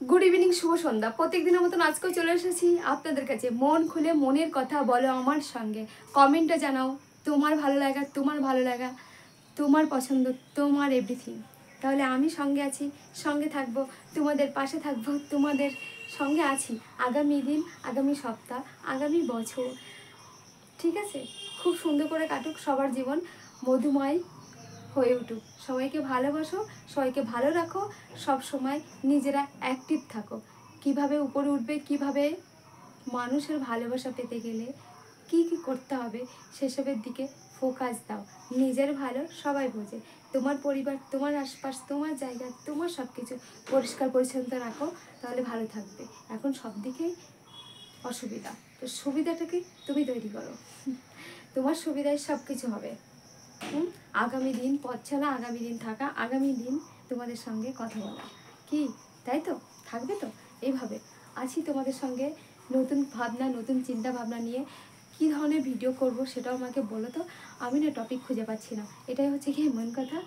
Good evening, শুভ সন্ধ্যা। প্রত্যেকদিনের মতন আজকেও চলে এসেছি আপনাদের কাছে। মন খুলে মনের কথা বলো আমার সঙ্গে, কমেন্টে জানাও তোমার ভালো লাগা, তোমার পছন্দ, তোমার এভরিথিং। তাহলে আমি সঙ্গে আছি, সঙ্গে থাকবো, তোমাদের পাশে থাকবো, তোমাদের সঙ্গে আছি আগামী দিন, আগামী সপ্তাহ, আগামী বছর। ঠিক আছে? খুব সুন্দর করে কাটুক সবার জীবন, মধুময় হয়ে উঠুক। সবাইকে ভালোবাসো, সবাইকে ভালো রাখো, সব সময় নিজেরা অ্যাক্টিভ থাকো। কিভাবে উপরে উঠবে, কিভাবে মানুষের ভালোবাসা পেতে গেলে কি কি করতে হবে সেসবের দিকে ফোকাস দাও। নিজের ভালো সবাই বোঝে। তোমার পরিবার, তোমার আশপাশ, তোমার জায়গা, তোমার সব কিছু পরিষ্কার পরিচ্ছন্ন রাখো, তাহলে ভালো থাকবে। এখন সব দিকেই অসুবিধা, তো সুবিধাটাকে তুমি তৈরি করো। তোমার সুবিধায় সব কিছু হবে। আগামী দিন পথ চলা, আগামী দিন থাকা, আগামী দিন তোমাদের সঙ্গে কথা বলা, কি তাই তো? থাকবে তো? এইভাবে আছি তোমাদের সঙ্গে। নতুন ভাবনা, নতুন চিন্তা ভাবনা নিয়ে কী ধরনের ভিডিও করব সেটাও আমাকে বলো তো। আমি না টপিক খুঁজে পাচ্ছি না, এটাই হচ্ছে কি মন কথা।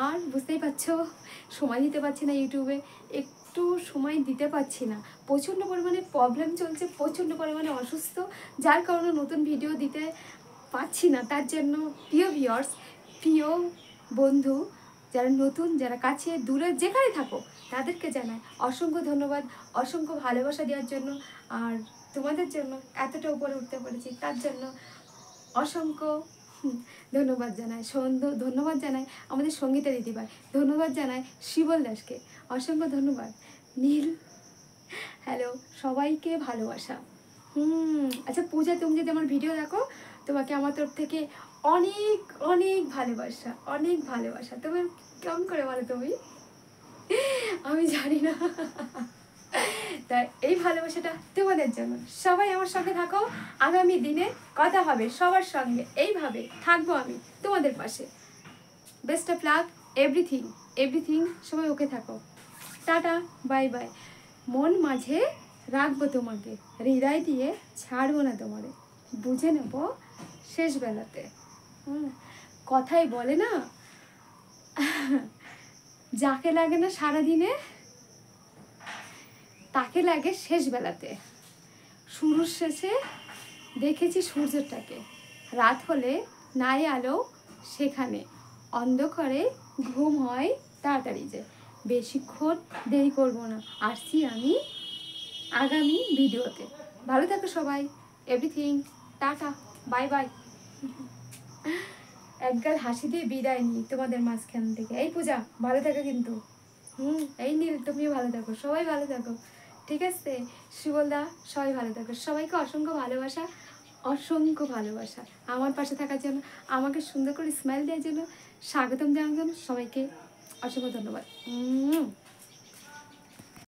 আর বুঝতেই পারছো, সময় দিতে পারছি না ইউটিউবে, একটু সময় দিতে পারছি না। প্রচণ্ড পরিমাণে প্রবলেম চলছে, প্রচণ্ড পরিমাণে অসুস্থ, যার কারণে নতুন ভিডিও দিতে পাচ্ছি না। তার জন্য প্রিয় ভিউয়ার্স, প্রিয় বন্ধু, যারা নতুন, যারা কাছে দূরে যেখানে থাকো, তাদেরকে জানাই অসংখ্য ধন্যবাদ, অসংখ্য ভালোবাসা দেওয়ার জন্য। আর তোমাদের জন্য এতটা উপরে উঠতে পেরেছি তার জন্য অসংখ্য ধন্যবাদ জানাই। ধন্যবাদ জানাই আমাদের সঙ্গীতা দিদিভাই, ধন্যবাদ জানাই শিবল দাসকে, অসংখ্য ধন্যবাদ। নীল, হ্যালো, সবাইকে ভালোবাসা। আচ্ছা পূজা, তুমি যদি আমার ভিডিও দেখো, তোমাকে আমার তরফ থেকে অনেক অনেক ভালোবাসা, অনেক ভালোবাসা। তুমি কেমন করে বলো তুমি? আমি জানি না। তাই এই ভালোবাসাটা তোমাদের জন্য। সবাই আমার সঙ্গে থাকো, আগামী দিনে কথা হবে সবার সঙ্গে। এইভাবে থাকবো আমি তোমাদের পাশে। Best of luck, everything everything. সবাই ওকে থাকো। Tata, bye by. মন মাঝে রাখবো তোমাকে, হৃদয় দিয়ে ছাড়বো না তোমারে, বুঝে নেবো শেষ বেলাতে। কথাই বলে না, যাকে লাগে না সারাদিনে তাকে লাগে শেষ বেলাতে। শুরুর শেষে দেখেছি সূর্যটাকে, রাত হলে নাই আলো সেখানে, অন্ধকারে ঘুম হয় তাড়াতাড়ি যে। বেশিক্ষণ দেরি করবো না, আসছি আমি আগামী ভিডিওতে। ভালো থাকো সবাই, এভরিথিং। Tata, bye bye. একগাল হাসি দিয়ে বিদায় নিই তোমাদের মাঝখান থেকে। এই পূজা, ভালো থাকো কিন্তু। এই নীল, তুমিও ভালো থাকো, সবাই ভালো থাকো। ঠিক আছে শিবলদা, সবাই ভালো থাকো। সবাইকে অসংখ্য ভালোবাসা, অসংখ্য ভালোবাসা আমার পাশে থাকার জন্য, আমাকে সুন্দর করে স্মাইল দেওয়ার জন্য, স্বাগতম জানানোর জন্য সবাইকে অসংখ্য ধন্যবাদ।